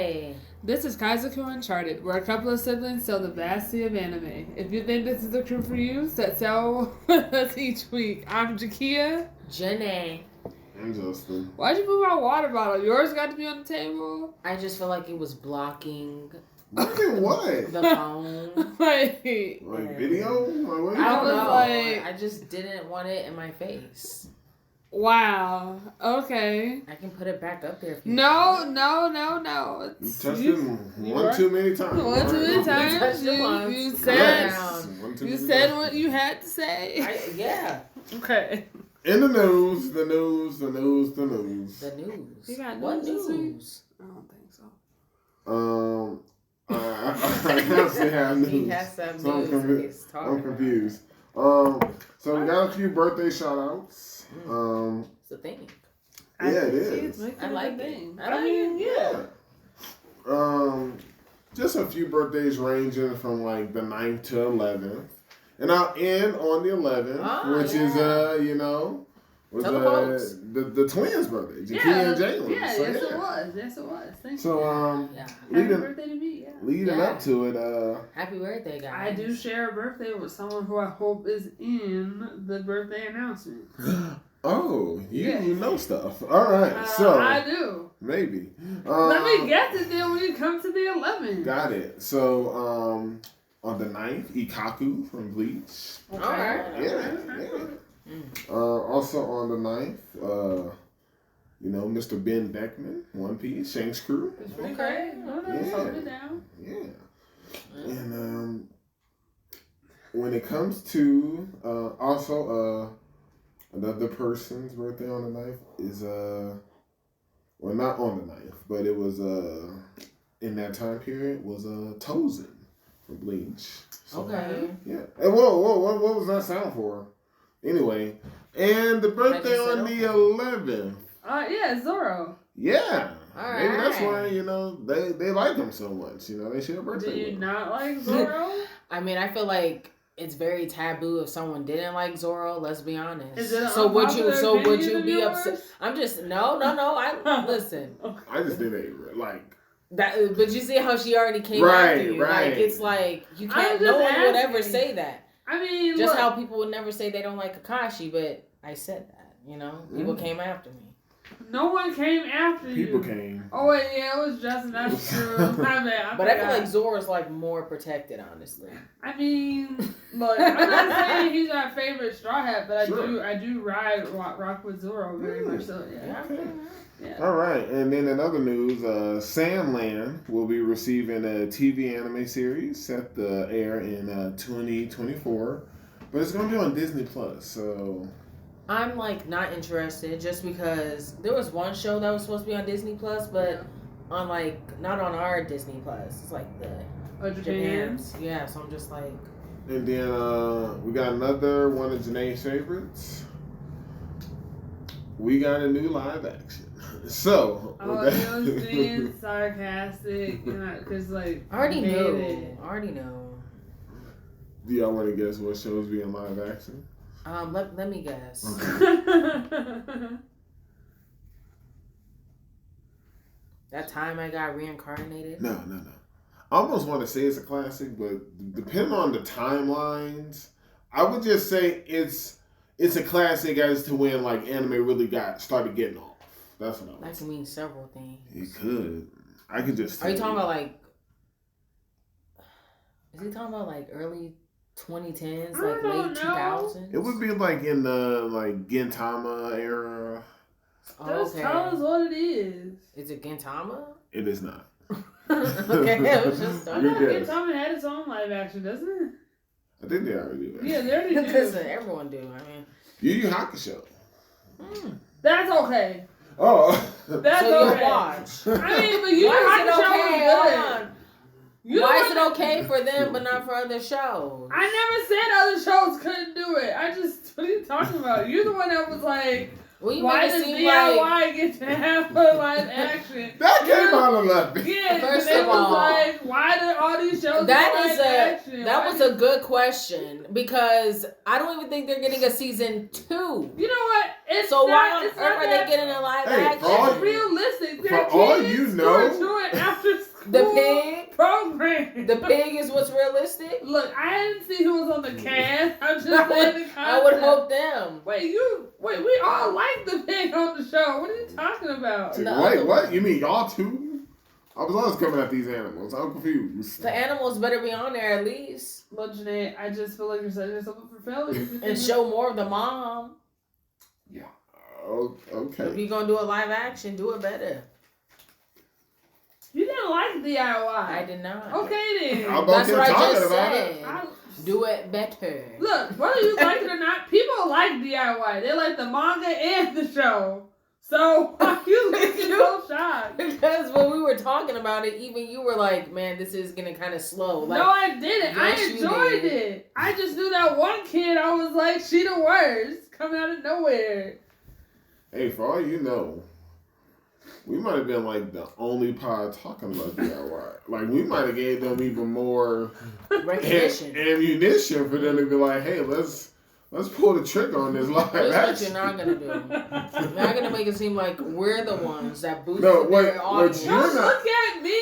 Yay! This is Kaizoku Uncharted, where a couple of siblings tell the vast sea of anime. If you think this is the crew for you, set sail with us each week. I'm Jakia. Jenae. And Justin. Why'd you move my water bottle? Yours got to be on the table? I just feel like it was blocking Blocking what? the phone. Like video? Like, what I don't know. like- I just didn't want it in my face. Wow. Okay. I can put it back up there if you No. You touched it one too many times. One too many times. You said what you had to say. Yeah. Okay. In the news. The news. You got What news this week? news? I don't think so. I honestly have news. He has some So news. I'm confused. So we got a few birthday shout outs. It's a thing. Yeah, it is. I like it. Yeah. Just a few birthdays ranging from like the 9th to 11th. And I'll end on the 11th, which is, was the twins' birthday, Jakia and Jalen. Yeah, so, yes it was. Thank you. Leading, Happy birthday to me, leading up to it, Happy birthday, guys. I do share a birthday with someone who I hope is in the birthday announcement. oh, you know stuff. All right, so I do. Maybe. Let me guess it then when you come to the 11th. Got it. So, on the 9th, Ikaku from Bleach. Okay. All right. Yeah. Also on the 9th, Mr. Ben Beckman, One Piece, Shanks Crew. It's pretty great. Hold it down. Yeah. And when it comes to another person's birthday on the 9th is well, not on the 9th, but it was in that time period was Tozen from Bleach. So, Okay. Yeah. And what was that sound for? Anyway, and the birthday on the 11th. Yeah, Zoro. Yeah. All Maybe that's right. why, they like him so much. They share a birthday. Do you with him. not like Zoro? I mean, I feel like it's very taboo if someone didn't like Zoro. Let's be honest. Is it So would you opinion be of upset? yours? I'm just no. I listen. I just think they like. That, but you see how she already came Right, after you. right. Like it's like you I'm can't. just No one would ever asking. say that. I mean, Just look, how people would never say they don't like Kakashi, but I said that. People came after me. no one came after you. People came. Oh wait, yeah, it was Justin. That's true. My bad. But I feel like Zoro's like more protected, honestly. I mean, look, I'm not saying he's my favorite Straw Hat, but Sure. I do rock with Zoro very much so. Yeah. Okay. Yeah. All right, and then in other news, Sandland will be receiving a TV anime series set to air in 2024, but it's going to be on Disney Plus. So I'm like not interested just because there was one show that was supposed to be on Disney Plus, but on like not on our Disney Plus. It's like the Japan's. Yeah, so I'm just like. and then we got another one of Jenae's favorites. We got a new live action. So Oh, it was being sarcastic, because like I already hate know. it. I already know. Do y'all want to guess what shows being live action? Let me guess. That time I got reincarnated. No. I almost want to say it's a classic, but depending on the timelines, I would just say it's a classic as to when like anime really started getting off. That's what I would That say. can mean several things. It could. I could just. Are you talking about like? Is he talking about like early 2010s, like late 2000s? It would be like in the like Gintama era. Just tell us what it is. Is it Gintama? It is not. Okay, I was just I know Gintama had its own live action, doesn't it? I think they already do. Yeah, they already do. Listen, everyone do. I mean, Yu Yu Hakusho. That's okay. Oh. That's so okay. you watch. I mean, but you Why is it Hakusho okay? was Hold good. on. Why is it okay for them but not for other shows? I never said other shows couldn't do it. What are you talking about? You're the one that was like, Well, you why make it does seem DIY like get to have a live action? That came out of left. Yeah, First it of was all, like, why do all these shows that get is live action? that Why was do- a good question because I don't even think they're getting a season 2. You know what? It's So why not, on it's earth not are that- they getting a live Hey, action? for all- It's realistic. For all you know- do it after The full pig? program. The pig is what's realistic? Look, I didn't see who was on the cast. I'm just saying the concept. I would hope them. Wait, we all like the pig on the show. What are you talking about? Wait, what? You mean y'all too? I was always coming at these animals. I'm confused. The animals better be on there at least. Look, Jenae, I just feel like you're setting yourself up for failure. And show more of the mom. Yeah. Oh, okay. If you're going to do a live action, do it better. You didn't like DIY. I did not. Okay then. That's what I just about said. Do it better. Look, whether you like it or not, people like DIY. They like the manga and the show. So why you looking so shocked? Because when we were talking about it, even you were like, man, this is getting kind of slow. Like, no, I didn't. Yes, I enjoyed it. I just knew that one kid, I was like, she the worst. Coming out of nowhere. Hey, for all you know, we might have been like the only pod talking about DIY. Like, we might have gave them even more recognition, ammunition for them to be like, hey, let's pull the trigger on this live action. action. What you're not gonna do. You're not gonna make it seem like we're the ones that boost their audience. Don't look at me.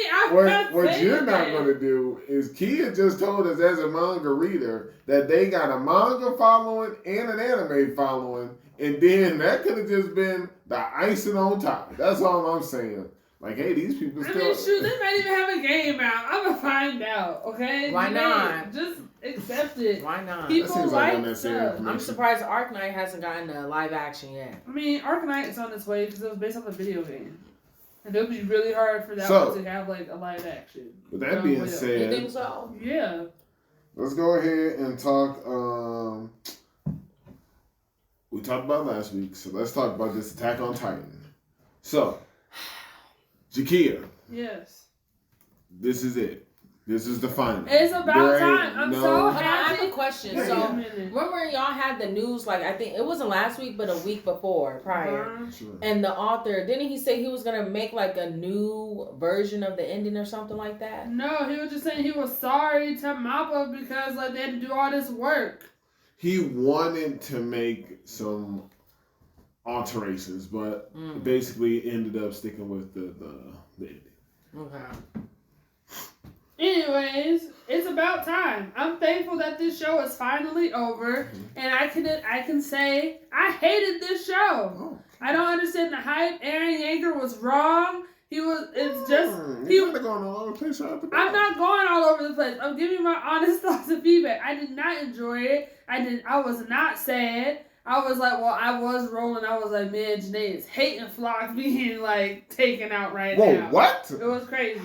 What you're not gonna do is Kia just told us as a manga reader that they got a manga following and an anime following, and then that could have just been the icing on top. That's all I'm saying. Like, hey, these people still. I mean, shoot, they might even have a game out. I'm gonna find out. Okay? Why not? Just accept it. Why not? People like stuff. I'm surprised Arknight hasn't gotten a live action yet. I mean, Arknight is on its way because it was based off a video game. And it would be really hard for that one to have like a live action. With that being said, you think so? Yeah. Let's go ahead and talk. We talked about last week, so let's talk about this Attack on Titan. So, Jakia. Yes. This is it. This is the final. It's about time. I'm so happy. I have a question. Remember y'all had the news, like, I think it wasn't last week, but a week before, prior. Sure. And the author, didn't he say he was going to make, like, a new version of the ending or something like that? No, he was just saying he was sorry to Mappa because, like, they had to do all this work. He wanted to make some alterations, but basically ended up sticking with the ending. Okay. Anyways, it's about time. I'm thankful that this show is finally over, and I can say I hated this show. Oh. I don't understand the hype. Aaron Yeager was wrong. He was. It's just he was going all over the place. I'm not going all over the place. I'm giving my honest thoughts and feedback. I did not enjoy it. I was not sad. I was like, well, I was rolling. I was like, man, Jenae is hating Flock being like taken out right now. Whoa, what? It was crazy.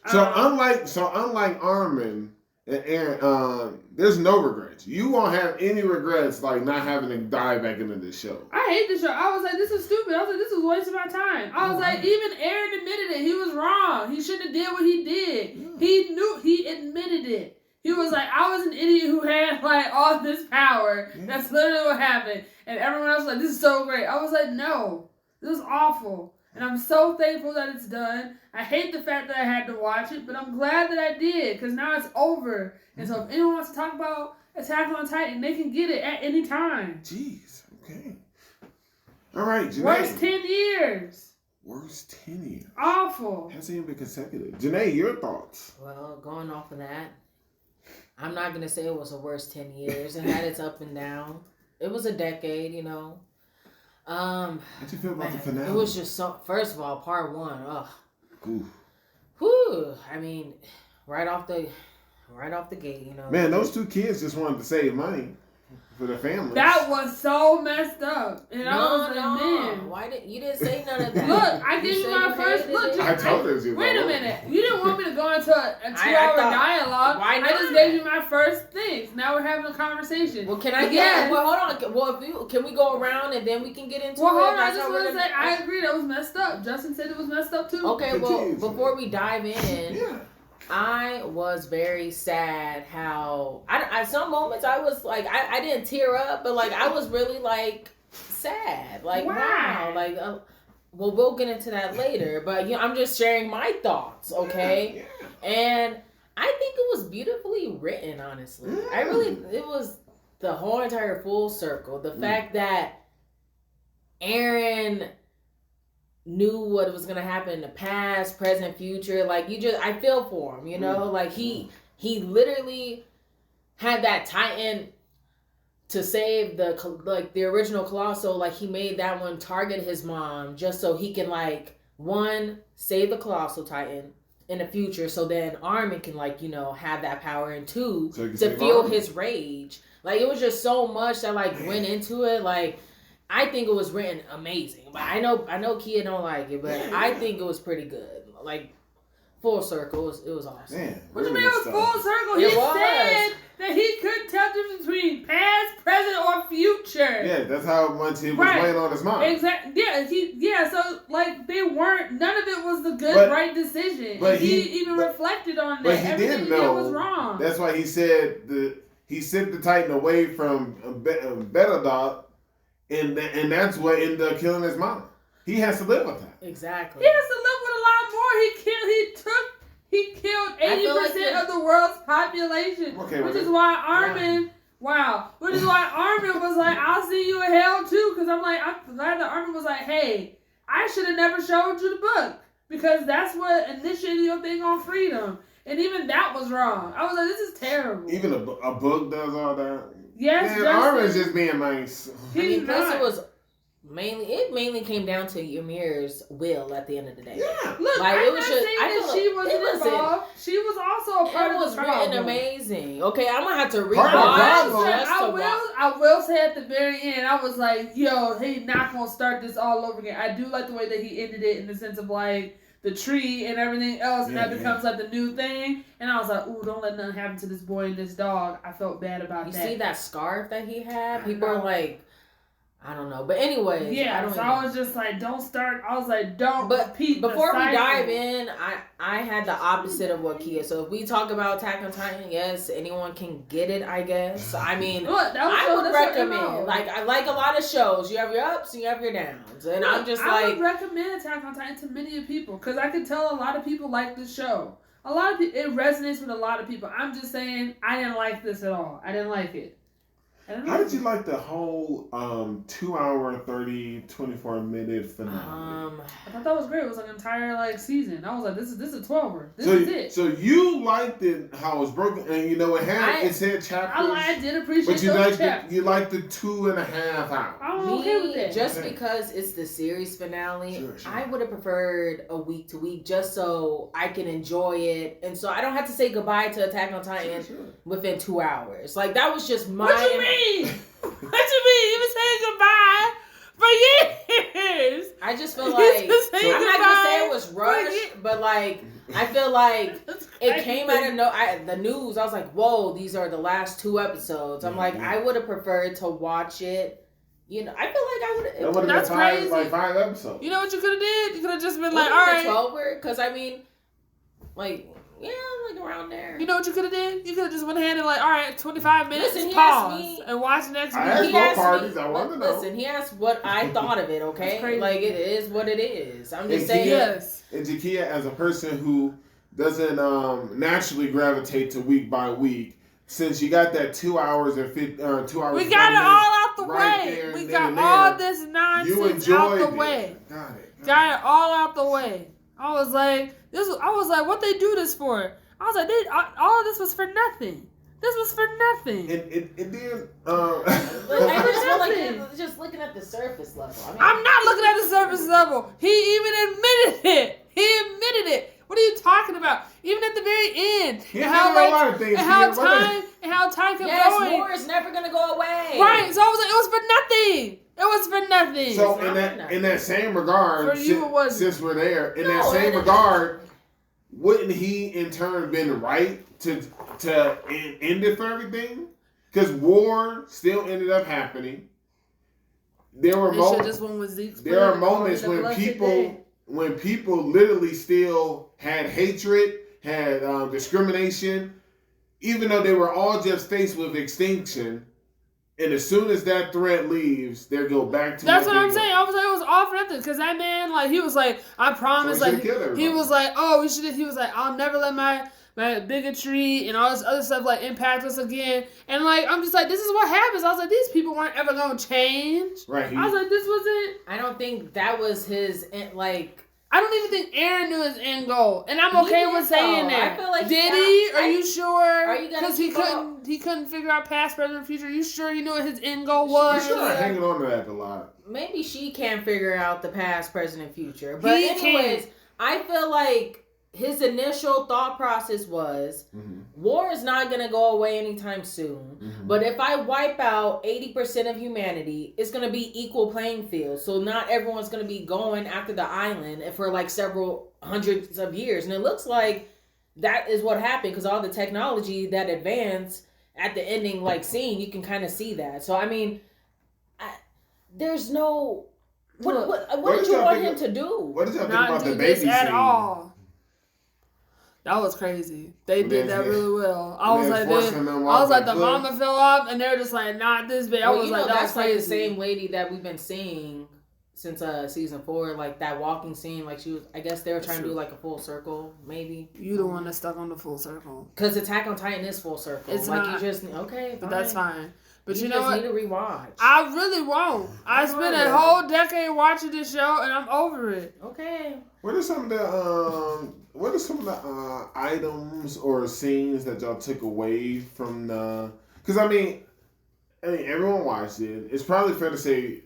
So unlike Armin and Aaron, there's no regrets. You won't have any regrets like not having to dive back into this show. I hate this show. I was like, this is stupid. I was like, this is a waste of my time. I was like, even Aaron admitted it. He was wrong. He shouldn't have did what he did. Yeah. He admitted it. He was like, I was an idiot who had like all this power. Yeah. That's literally what happened. And everyone else was like, this is so great. I was like, no, this is awful. And I'm so thankful that it's done. I hate the fact that I had to watch it, but I'm glad that I did because now it's over. And so if anyone wants to talk about Attack on Titan, they can get it at any time. Jeez, okay. All right, Jenae. Worst 10 years. Worst 10 years. Awful. Hasn't even been consecutive. Jenae, your thoughts? Well, going off of that, I'm not going to say it was the worst 10 years. It had its up and down. It was a decade, you know. How'd you feel about the finale? It was just so. First of all, part one. Ugh. Ooh. Whew. I mean, right off the gate, you know. Man, those two kids just wanted to save money for their families. That was so messed up. And I was like, man. Why you didn't say none of that? Look, I gave you my first look. I told her. Wait a minute. You didn't want me to go into a 2-hour dialogue. Why not? I just gave you my first things. Now we're having a conversation. Well, can I get? Well, hold on. Well, can we go around and then we can get into it? Well, hold on. I just want to say I agree. That was messed up. Justin said it was messed up too. Okay. Well, before we dive in. Yeah. I was very sad how I some moments I was like I didn't tear up, but like I was really like sad, like wow, like well we'll get into that later, but you know I'm just sharing my thoughts, okay? Yeah. And I think it was beautifully written, honestly. It was the whole entire full circle. The fact that Aaron knew what was gonna happen in the past, present, future. Like I feel for him, you know. Like he literally had that Titan to save the original Colossal. Like he made that one target his mom just so he can like one save the Colossal Titan in the future, so then Armin can have that power, and two to feel his rage. Like it was just so much that went into it. Like I think it was written amazing, but I know Kia don't like it, but I think it was pretty good. Like full circle, it was awesome. Man, what do you mean it was full circle? He said that he couldn't tell the difference between past, present, or future. Yeah, that's how much he was laying on his mind. Exactly. Yeah. So they weren't. None of it was the good, right decision. But he even reflected on that. But he Everything did know was wrong. That's why he said he sent the Titan away from Betadot, and that's what ended up killing his mom. He has to live with that. Exactly. He has to live with a lot more. He killed 80% of the world's population. Which is why Armin was like, I'll see you in hell too. Because I'm glad that Armin was like, hey, I should have never showed you the book. Because that's what initiated your thing on freedom. And even that was wrong. I was like, this is terrible. Even a book does all that? Yes, man, Armin's just being nice. Plus it mainly came down to Ymir's will at the end of the day. Yeah. Look, I'm not saying that she wasn't involved. She was also a part of the problem. It was written amazing. Okay, I'm gonna have to read I will say at the very end, I was like, yo, he not gonna start this all over again. I do like the way that he ended it in the sense of the tree and everything else, and that becomes the new thing. And I was like, ooh, don't let nothing happen to this boy and this dog. I felt bad about that. You see that scarf that he had? People are like, I don't know. But anyway. Yeah, I was just like, don't start. I was like, don't repeat before we dive in, I had the opposite of what Kia. So if we talk about Attack on Titan, yes, anyone can get it, I guess. I mean, I would recommend. I like a lot of shows. You have your ups and you have your downs. And I'm just I would recommend Attack on Titan to many people. Because I can tell a lot of people like this show. A lot of people, it resonates with a lot of people. I'm just saying, I didn't like this at all. I didn't like it. How did you like the whole 2 hour 24-minute finale? I thought that was great. It was an entire season. I was like, this is a 12-er. This is it. So you liked it how it was broken, and it said chapters. I did appreciate but you liked the 2.5 hours. I'm okay with that. Just because it's the series finale, sure. I would have preferred a week to week just so I can enjoy it, and so I don't have to say goodbye to Attack on Titan within 2 hours. That was just my. What you mean? What you mean? You've been saying goodbye for years. I just feel like I'm not gonna say it was rushed, but I feel like it came out of the news. I was like, whoa, these are the last 2 episodes. I'm like, I would have preferred to watch it. I feel like I would have. That would have been 5 episodes. You know what you could have did? You could have just been all right. 12-er, because around there. You know what you could have did? You could have just went ahead and all right, 25 minutes, pause, and watch next week. He asked what I thought of it, okay? It is what it is. I'm just saying. Yes. And Jakia, as a person who doesn't naturally gravitate to week by week, since you got that 2 hours and 2 hours. We got it all out the way. We got all this nonsense out the way. Got it all out the way. I was like, what they do this for? I was like, all of this was for nothing. This was for nothing. It did. I just feel like you're just looking at the surface level. I'm not looking at the surface level. He even admitted it. He admitted it. What are you talking about? Even at the very end, and how time kept going. War is never gonna go away. Right. So I was like, it was for nothing. It was for nothing. So in that same regard, since we're there, in that same regard, wouldn't he in turn been right to end it for everything? Because war still ended up happening. There were moments when people literally still had hatred, had discrimination, even though they were all just faced with extinction. And as soon as that threat leaves, they go back to. That's what I'm saying. I was like, it was all for nothing. Because that man, he was like, I promise. So he was like, oh, we should. He was like, I'll never let like bigotry and all this other stuff like impact us again. And like I'm just like, this is what happens. I was like, these people weren't ever gonna change. Right. I was like, this wasn't. I don't think that was his like. I don't even think Aaron knew his end goal, and I'm okay with saying that. I feel like did he? Are you sure? Are you because he couldn't figure out past, present, future. Are you sure he knew what his end goal was? You're sure hanging on to that a lot. Maybe she can't figure out the past, present, and future. But anyways, I feel like his initial thought process was war is not going to go away anytime soon. But if I wipe out 80% of humanity, it's going to be equal playing field. So not everyone's going to be going after the island for like several hundreds of years. And it looks like that is what happened because all the technology that advanced at the ending like scene, you can kind of see that. So, I mean, there's no... What did you want him to do? What did y'all think about the baby scene? At all. That was crazy. They did that really well. I was like, the mama fell off, and they're just like, not this big. I was like, that's like the same lady that we've been seeing since season 4. Like that walking scene, like she was. I guess they were trying to do like a full circle, maybe. You the one that's stuck on the full circle. Because Attack on Titan is full circle. It's like not, you just okay, but that's fine. But you know just what? Need to rewatch. I really won't. I spent a whole decade watching this show, and I'm over it. Okay. What are some of the items or scenes that y'all took away from the? Because I mean, everyone watched it. It's probably fair to say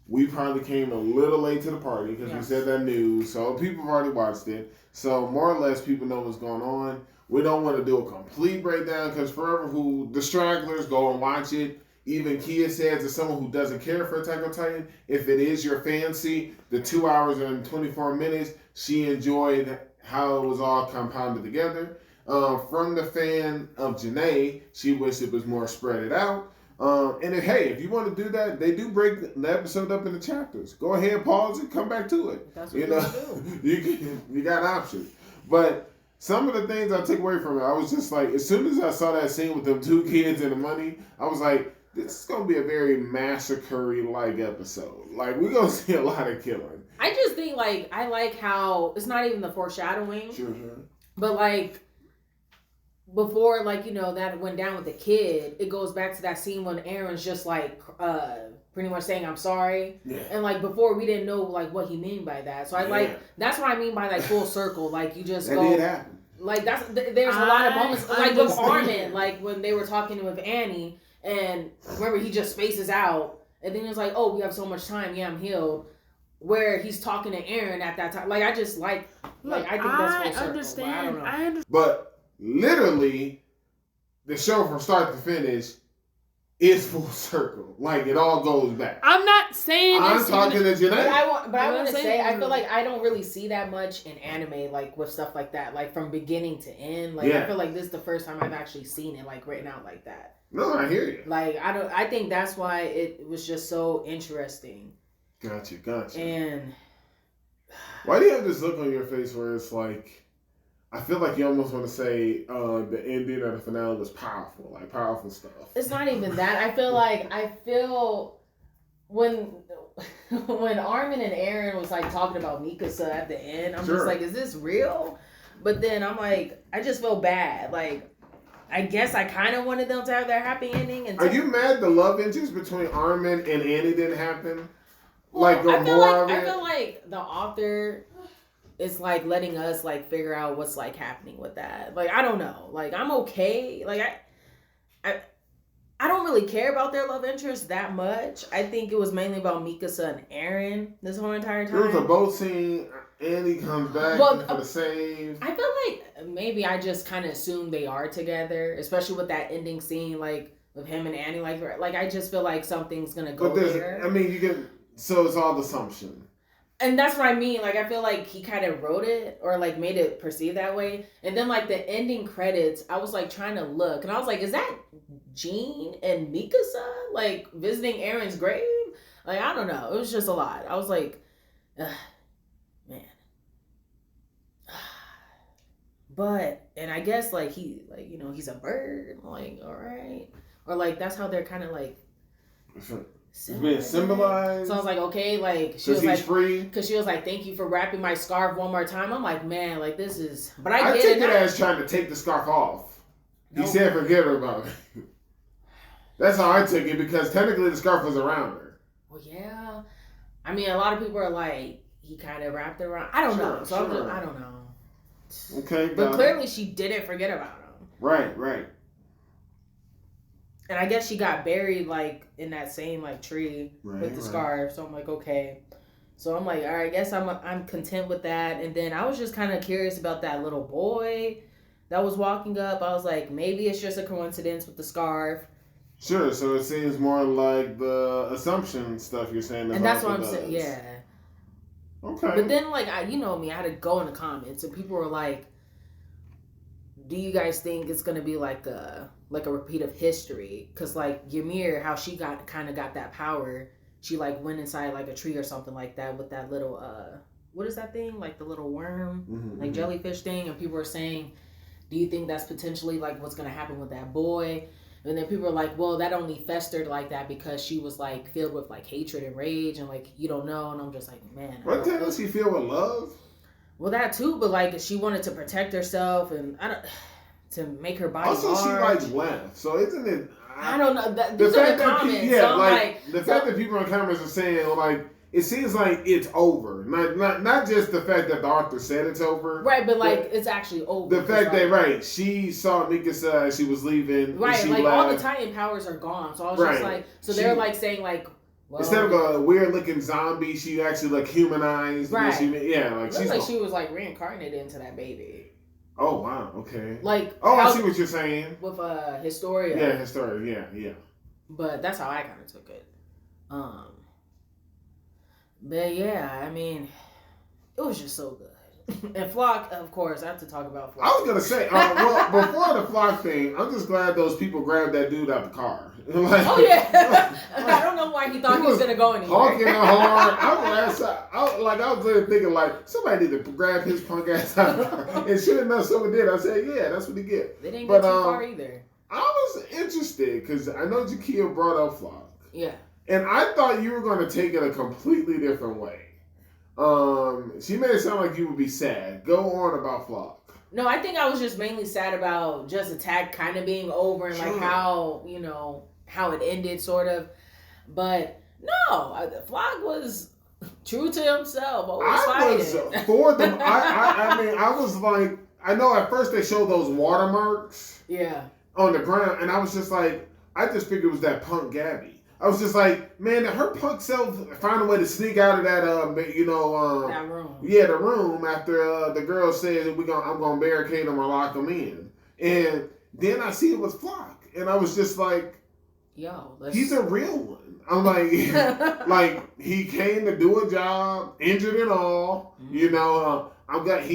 we probably came a little late to the party because we said that news. So people have already watched it. So more or less, people know what's going on. We don't want to do a complete breakdown because forever who the stragglers go and watch it. Even Kia says to someone who doesn't care for Attack on Titan, if it is your fancy, the 2 hours and 24 minutes, she enjoyed how it was all compounded together. From the fan of Jenae, she wished it was more spread it out. And if you want to do that, they do break the episode up into chapters. Go ahead, pause it, come back to it. That's what you do. You got options. But some of the things I took away from it, I was just like, as soon as I saw that scene with them 2 kids and the money, I was like, this is going to be a very massacre-like episode. Like, we're going to see a lot of killing. I just think, like, I like how, it's not even the foreshadowing. Sure. But, like, before, like, you know, that went down with the kid, it goes back to that scene when Aaron's just, like, pretty much saying, I'm sorry. Yeah. And, like, before, we didn't know, like, what he meant by that. So, I like, that's what I mean by, like, full circle. Like, you just that did happen. Like, there's a lot of moments, like, with Armin, like, when they were talking with Annie, and remember, he just spaces out, and then he was like, oh, we have so much time, yeah, I'm healed. Where he's talking to Aaron at that time. Like, I just I think that's full circle. Understand. I don't know. I understand. But literally, the show from start to finish is full circle. Like, it all goes back. I'm not saying I'm talking to Jenae. But I want to say, I feel like I don't really see that much in anime, like, with stuff like that. Like, from beginning to end. Like, I feel like this is the first time I've actually seen it, like, written out like that. No, I hear you. Like, I think that's why it was just so interesting. Gotcha. And why do you have this look on your face where it's like, I feel like you almost want to say the ending or the finale was powerful, like powerful stuff. It's not even that. I feel when Armin and Aaron was like talking about Mikasa at the end, I'm just like, is this real? But then I'm like, I just feel bad. Like, I guess I kind of wanted them to have their happy ending. And are you mad the love interest between Armin and Annie didn't happen? Well, like, I feel like the author is like letting us like figure out what's like happening with that. Like, I don't know. Like, I'm okay. Like, I don't really care about their love interest that much. I think it was mainly about Mikasa and Aaron this whole entire time. There was a boat scene. Annie comes back for the save. I feel like maybe I just kind of assumed they are together, especially with that ending scene, like with him and Annie. Like I just feel like something's gonna go there. I mean, you can. So it's all assumption. And that's what I mean. Like, I feel like he kind of wrote it or like made it perceive that way. And then like the ending credits, I was like trying to look, and I was like, is that Jean and Mikasa like visiting Aaron's grave? Like, I don't know. It was just a lot. I was like, man. But, and I guess like he, like, you know, he's a bird. Like, all right. Or like that's how they're kind of like It's being symbolized. So I was like, okay, like she was like, free. Because she was like, thank you for wrapping my scarf one more time. I'm like, man, like this is. But I get take it it as trying to take the scarf off. He said, forget her about it. That's how I took it because technically the scarf was around her. Well, yeah. I mean, a lot of people are like, he kind of wrapped it around. I don't know. So I'm just, I don't know. Okay, but clearly she didn't forget about him. Right. And I guess she got buried like in that same like tree with the scarf. So I'm like, okay. So I'm like, all right, I guess I'm content with that. And then I was just kind of curious about that little boy that was walking up. I was like, maybe it's just a coincidence with the scarf. Sure. So it seems more like the assumption stuff you're saying. And that's what I'm saying. Yeah. Okay. But then like you know me, I had to go in the comments and people were like, do you guys think it's gonna be like a repeat of history? Because like Ymir, how she got that power, she like went inside like a tree or something like that with that little what is that thing, like the little worm, like jellyfish thing, and people were saying, do you think that's potentially like what's gonna happen with that boy? And then people are like, well, that only festered like that because she was like filled with like hatred and rage and like you don't know. And I'm just like, man, what does she feel with love? Well, that too, but like she wanted to protect herself and to make her body also large. She likes length, so isn't it? I don't know. These are the comments. So like the fact that people in the comments are saying like it seems like it's over. Not just the fact that the author said it's over, right? But like it's actually over. The fact that she saw Mikasa, she was leaving, right? She like left. all the Titan powers are gone. So I was just like, so they're like saying like. Well, instead of a weird looking zombie, she actually like humanized. Right. She was like reincarnated into that baby. Oh wow. Okay. Like. I see what you're saying. With Historia. Yeah, Historia. Yeah. But that's how I kind of took it. But yeah, I mean, it was just so good. And Flock, of course, I have to talk about Flock. I was gonna say, well, before the Flock thing, I'm just glad those people grabbed that dude out the car. Like, oh yeah, I don't know why he thought he was gonna go anywhere. Honking hard. I was really thinking like somebody need to grab his punk ass out of the car. And sure enough, someone did. I said, yeah, that's what he get. They didn't get too far either. I was interested because I know Jakia brought up Flock. Yeah. And I thought you were going to take it a completely different way. She made it sound like you would be sad. Go on about Flock. No, I think I was just mainly sad about just Attack kind of being over and like how, how it ended sort of. But no, Flock was true to himself. Always fighting. Was for them. I was like, I know at first they showed those watermarks. Yeah. On the ground, and I was just like, I just figured it was that punk Gabby. I was just like, man, did her punk self find a way to sneak out of that, that room. Yeah, the room after the girl said I'm gonna barricade him or lock him in, and then I see it was Flock, and I was just like, yo, he's a real one. I'm like, like he came to do a job, injured and all, he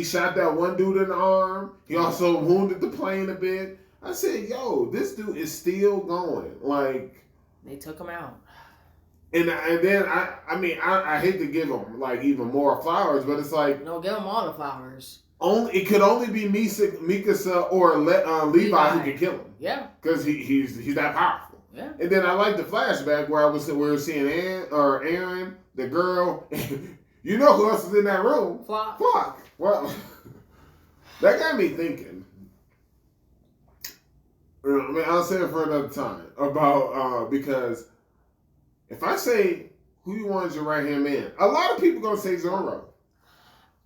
shot that one dude in the arm. He also wounded the plane a bit. I said, yo, this dude is still going. Like, they took him out. And then, I hate to give him, like, even more flowers, but it's like... No, give him all the flowers. It could only be Mikasa or Levi who could kill him. Yeah. Because he's that powerful. Yeah. And then I like the flashback where we were seeing Aaron, the girl. You know who else is in that room? Flock. Well, that got me thinking. I'll say it for another time about because if I say who you want as your right hand man, a lot of people gonna say Zoro.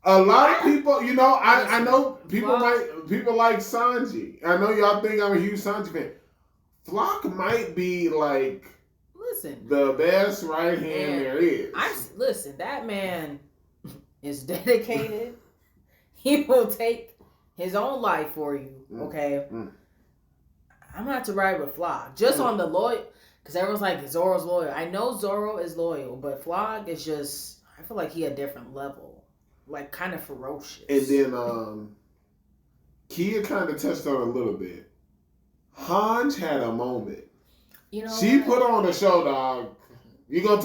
A lot of people, I know people like Sanji. I know y'all think I'm a huge Sanji fan. Flock might be like the best right hand there is. That man is dedicated. He will take his own life for you. Okay. I'm gonna have to ride with Flock just on the loyal, because everyone's like Zoro's loyal. I know Zoro is loyal, but Flock is just, I feel like he a different level, like kind of ferocious. And then Kia kind of touched on it a little bit. Hanj had a moment. She put on the show, dog. You gonna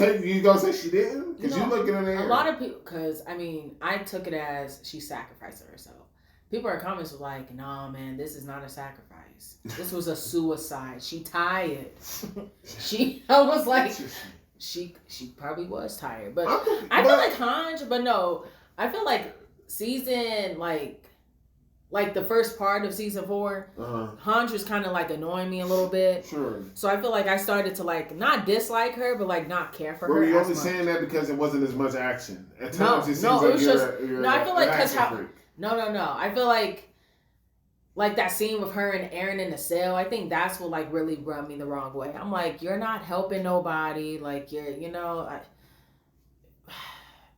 say she didn't? Because you looking at her. A lot of people, because I took it as she sacrificed herself. People in comments were like, "Nah, man, this is not a sacrifice. This was a suicide. She tired." I was like, she probably was tired, but I feel like Hanj, but no, I feel like season like the first part of season 4, Hanj was kind of like annoying me a little bit. Sure. So I feel like I started to like not dislike her, but like not care for her. Were you only saying that because it wasn't as much action? At times it seems like it was you're I feel like because how freak. no. I feel like that scene with her and Aaron in the cell. I think that's what like really rubbed me the wrong way. I'm like, you're not helping nobody. Like you're,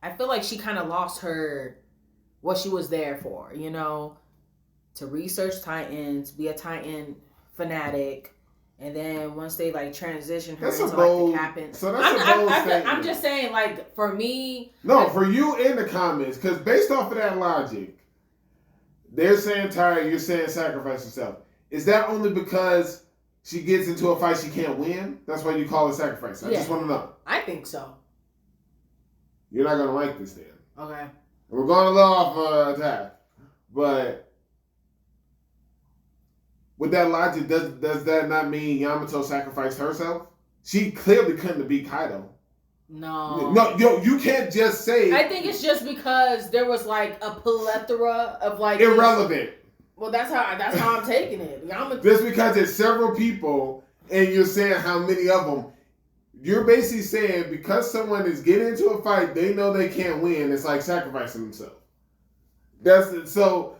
I feel like she kind of lost what she was there for. To research Titans, be a Titan fanatic, and then once they like transition her into like the captain. So that's a bold statement. I'm just saying, like for me. No, for you in the comments, because based off of that logic, they're saying tired, you're saying sacrifice yourself. Is that only because she gets into a fight she can't win? That's why you call it sacrifice. I just want to know. I think so. You're not gonna like this then. Okay. We're going a little off attack, but. With that logic, does that not mean Yamato sacrificed herself? She clearly couldn't have beat Kaido. No, you can't just say. I think it's just because there was like a plethora of like irrelevant. Well, that's how I'm taking it. Just because it's several people and you're saying how many of them, you're basically saying because someone is getting into a fight, they know they can't win. It's like sacrificing themselves. That's it. So.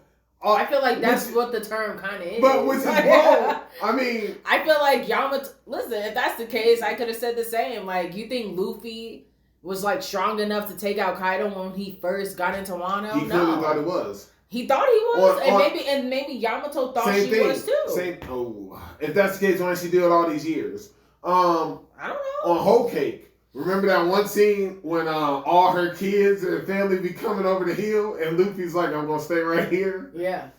I feel like that's what the term kind of is. But which is bold. I mean... I feel like Yamato... Listen, if that's the case, I could have said the same. Like, you think Luffy was, like, strong enough to take out Kaido when he first got into Wano? He clearly thought it was. He thought he was? And maybe Yamato thought she was, too. If that's the case, why didn't she do it all these years? I don't know. On Whole Cake. Remember that one scene when all her kids and family be coming over the hill and Luffy's like, I'm going to stay right here? Yeah.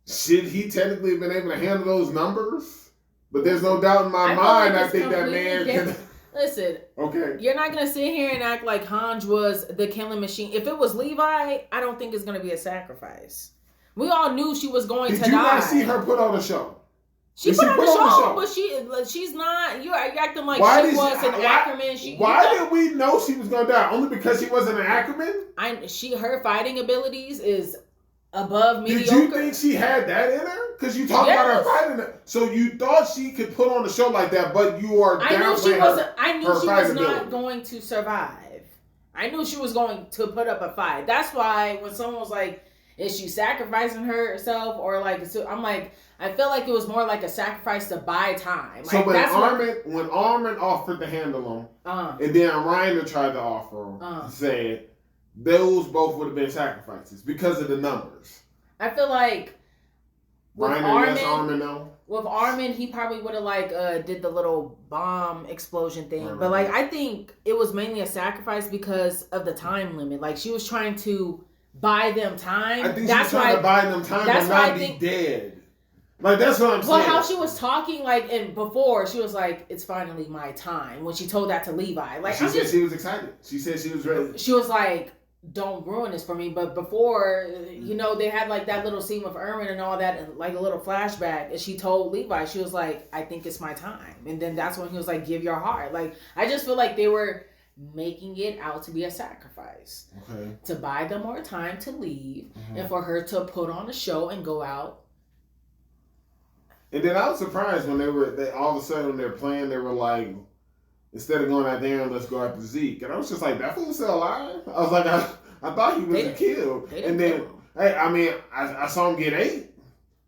Should he technically have been able to handle those numbers? But there's no doubt in my mind, I think that man can... Listen. Okay. You're not going to sit here and act like Hanj was the killing machine. If it was Levi, I don't think it's going to be a sacrifice. We all knew she was going to die. Did you not see her put on a show? She put on the show, but she's not. You're acting like she was an Ackerman. Why did we know she was gonna die? Only because she wasn't an Ackerman? Her fighting abilities is above mediocre. Did you think she had that in her? Because you talked about her fighting. So you thought she could put on a show like that, but you are downplaying her. I knew she was not going to survive. I knew she was going to put up a fight. That's why when someone was like, "Is she sacrificing herself?" or like, I'm like. I feel like it was more like a sacrifice to buy time. Like, so when Armin offered to handle him, and then Reiner tried to offer him, said those both would have been sacrifices because of the numbers. I feel like with Armin, Armin, he probably would have like did the little bomb explosion thing. But like I think it was mainly a sacrifice because of the time limit. Like she was trying to buy them time. I think she was trying to buy them time but not be dead. Like, that's what I'm saying. Well, how she was talking, like, and before, she was like, it's finally my time. When she told that to Levi. Like, she said she was excited. She said she was ready. She was like, don't ruin this for me. But before, they had, like, that little scene with Erwin and all that, and, like, a little flashback. And she told Levi, she was like, I think it's my time. And then that's when he was like, give your heart. Like, I just feel like they were making it out to be a sacrifice. Okay. To buy them more time to leave. Mm-hmm. And for her to put on a show and go out. And then I was surprised when they all of a sudden when they're playing, they were like, instead of going out there, let's go after Zeke. And I was just like, that fool's still alive? I was like, I thought he was killed. And then, I saw him get 8.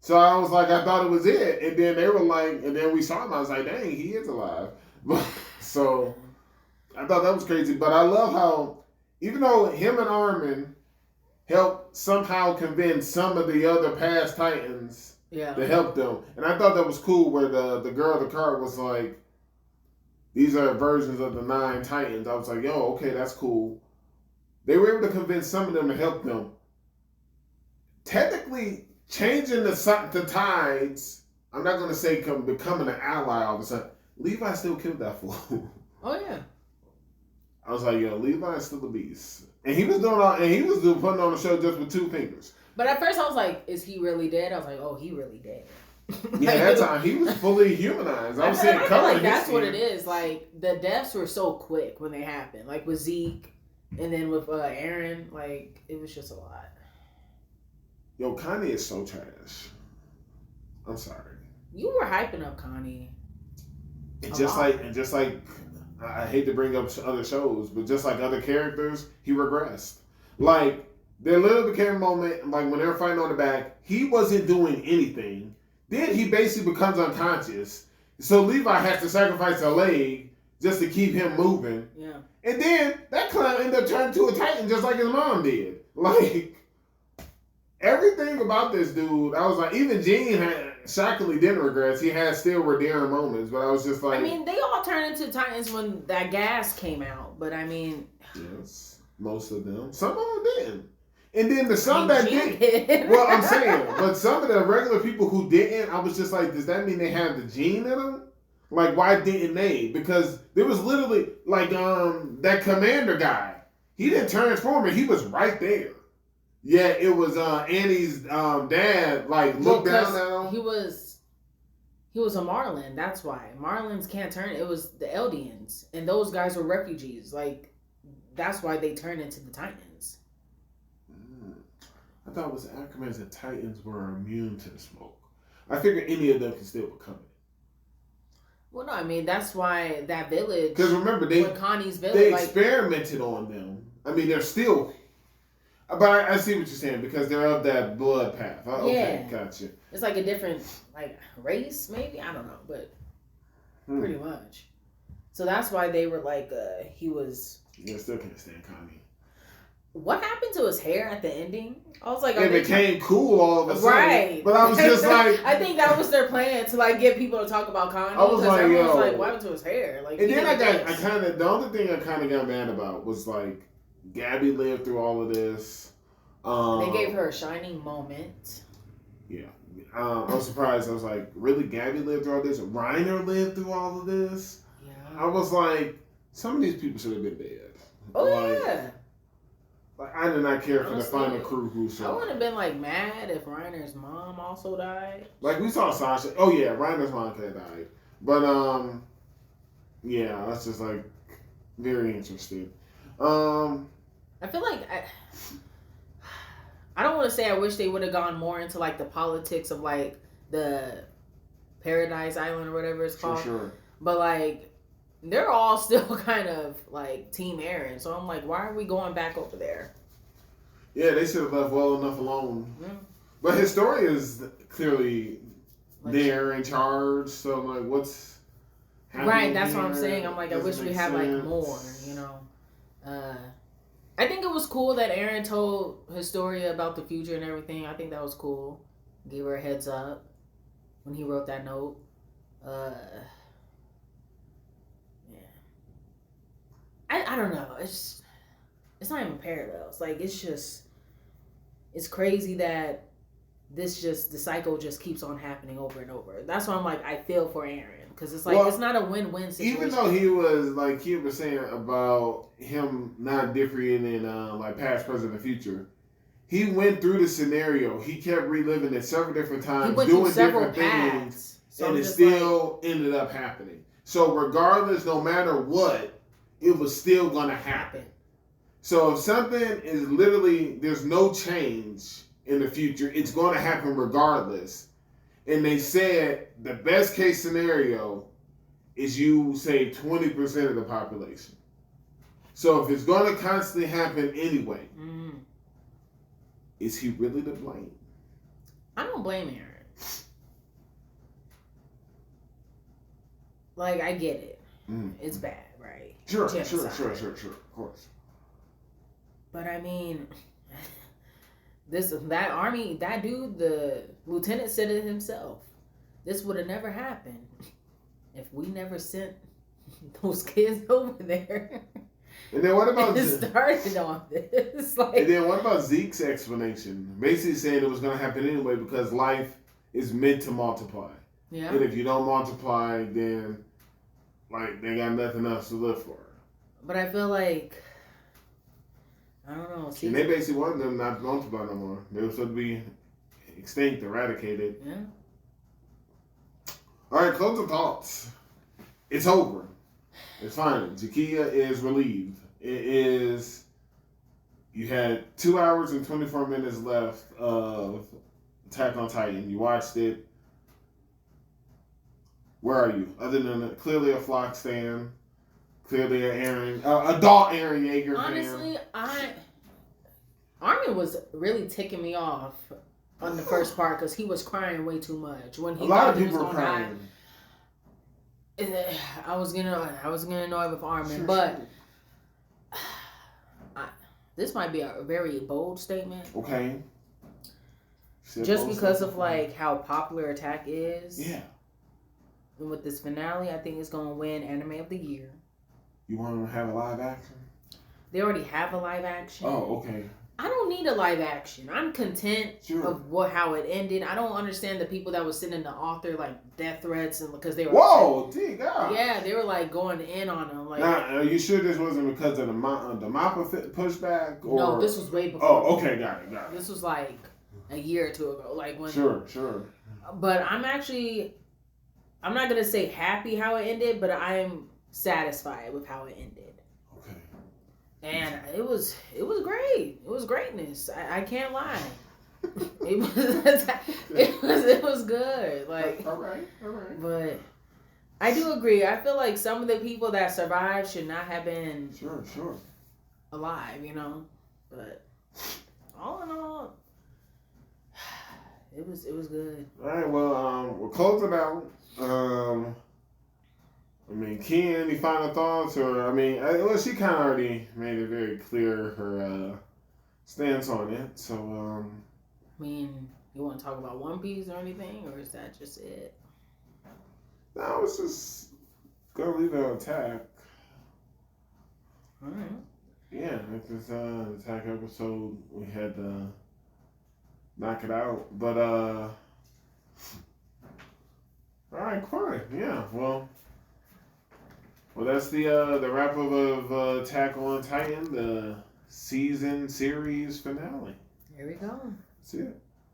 So I was like, I thought it was it. And then they were like, and then we saw him. I was like, dang, he is alive. So I thought that was crazy. But I love how, even though him and Armin helped somehow convince some of the other past Titans to help them. And I thought that was cool where the girl of the card was like, these are versions of the 9 Titans. I was like, yo, okay, that's cool. They were able to convince some of them to help them. Technically, changing the tides, I'm not going to say becoming an ally all of a sudden. Levi still killed that fool. Oh, yeah. I was like, yo, Levi's still a beast. And he was putting on the show just with 2 fingers. But at first I was like, is he really dead? I was like, oh, he really dead. Yeah, that time he was fully humanized. I was saying, I feel like that's what it is. Like the deaths were so quick when they happened. Like with Zeke, and then with Aaron, like it was just a lot. Yo, Kanye is so trash. I'm sorry. You were hyping up Kanye. And just like I hate to bring up other shows, but just like other characters, he regressed. Like there literally became a moment like when they were fighting on the back, he wasn't doing anything. Then he basically becomes unconscious. So Levi has to sacrifice a leg just to keep him moving. Yeah. And then that clown ended up turning to a Titan just like his mom did. Like everything about this dude, I was like, even Gene shockingly didn't regress. He had still redeeming moments, but I was just like, I mean, they all turned into Titans when that gas came out, but I mean, yes, most of them. Some of them didn't. And then the some that Gene did. Well, I'm saying, but some of the regular people who didn't, I was just like, does that mean they have the gene in them? Like, why didn't they? Because there was literally like that commander guy. He didn't transform, and he was right there. Yeah, it was Annie's dad. Like looked down at him. He was a Marlin. That's why Marlins can't turn. It was the Eldians, and those guys were refugees. Like that's why they turned into the Titans. I thought it was Aquaman and Titans were immune to the smoke. I figured any of them could still become it. Well, no, I mean that's why that village. Because remember, Connie's village, they experimented on them. I mean, they're still. But I see what you're saying because they're of that blood path. Okay, gotcha. It's like a different like race, maybe I don't know, but pretty much. So that's why they were like, he was. Yeah, still can't stand Connie. What happened to his hair at the ending? I was like, it became cool all of a sudden. Right. But I was just like, I think that was their plan to like get people to talk about Kanye. I was like, everyone was like, what happened to his hair? Like, and then the only thing I kind of got mad about was like, Gabby lived through all of this. They gave her a shining moment. Yeah. I was surprised. I was like, really? Gabby lived through all this? Reiner lived through all of this? Yeah. I was like, some of these people should have been dead. Oh, like, yeah. Like, I did not care Honestly, for the final crew who saw. I would have been like mad if Reiner's mom also died. Like we saw Sasha. Oh yeah, Reiner's mom could have died. But yeah, that's just like very interesting. I feel like I don't want to say I wish they would have gone more into like the politics of like the Paradise Island or whatever it's called. Sure. But like they're all still kind of like Team Aaron. So I'm like, why are we going back over there? Yeah, they should have left well enough alone. Yeah. But Historia is clearly like, there in charge. So like, what's happening? Right, that's here? what I'm saying. I'm like, I wish we had like more. You know. I think it was cool that Aaron told Historia about the future and everything. I think that was cool. Gave her a heads up when he wrote that note. I don't know. It's not even parallels. Like it's crazy that the cycle just keeps on happening over and over. That's why I'm like, I feel for Aaron because it's like it's not a win-win situation. Even though he was like he was saying about him not differing in like past, present, and future, he went through the scenario. He kept reliving it several different times, doing different things, so and it still ended up happening. So regardless, no matter what, it was still gonna happen. So if something is literally there's no change in the future, it's gonna happen regardless. And they said the best case scenario is you save 20% of the population. So if it's gonna constantly happen anyway, is he really to blame? I don't blame Aaron. Like I get it. It's bad, right? Sure, of course. But I mean, that army, that dude, the lieutenant said it himself. This would have never happened if we never sent those kids over there. And then what about started on this? Like, and then what about Zeke's explanation? Basically saying it was going to happen anyway because life is meant to multiply. Yeah. And if you don't multiply, then like they got nothing else to live for. But I feel like I don't know. And they basically wanted them not to multiply no more. They were supposed to be extinct, eradicated. Yeah. All right, closing thoughts. It's over. It's fine. Jakia is relieved. It is. You had 2 hours and 24 minutes left of Attack on Titan. You watched it. Where are you? Other than clearly a Flock stan, clearly an adult Eren Yeager Honestly, Armin was really ticking me off on the first part because he was crying way too much when he a lot of thought he was people are gonna crying. die. I was gonna annoy with Armin, Sure, but this might be a very bold statement. Okay. Just because of like how popular Attack is. Yeah. And with this finale, I think it's gonna win Anime of the Year. You want to have a live action? They already have a live action. Oh, okay. I don't need a live action. I'm content Sure. of how it ended. I don't understand the people that was sending the author like death threats and because they were Whoa, dear God. Yeah, they were like going in on him. Like, now, are you sure this wasn't because of the MAPPA pushback? Or... No, this was way before. Oh, okay, got it. This was like a year or two ago. Like when. Sure. But I'm not gonna say happy how it ended, but I am satisfied with how it ended. Okay. And it was great. It was greatness. I can't lie. It was good. Like, all right. But I do agree. I feel like some of the people that survived should not have been Sure. alive. But all in all, it was good. All right. Well, we'll close it out. Ken, any final thoughts? Or, she kind of already made it very clear her stance on it. So, you want to talk about One Piece or anything? Or is that just it? No, I was just going to leave it on Attack. All right. Yeah, this Attack episode, we had to knock it out. But, all right, fine. Yeah, well, that's the wrap up of Attack on Titan, the series finale. Here we go. That's it.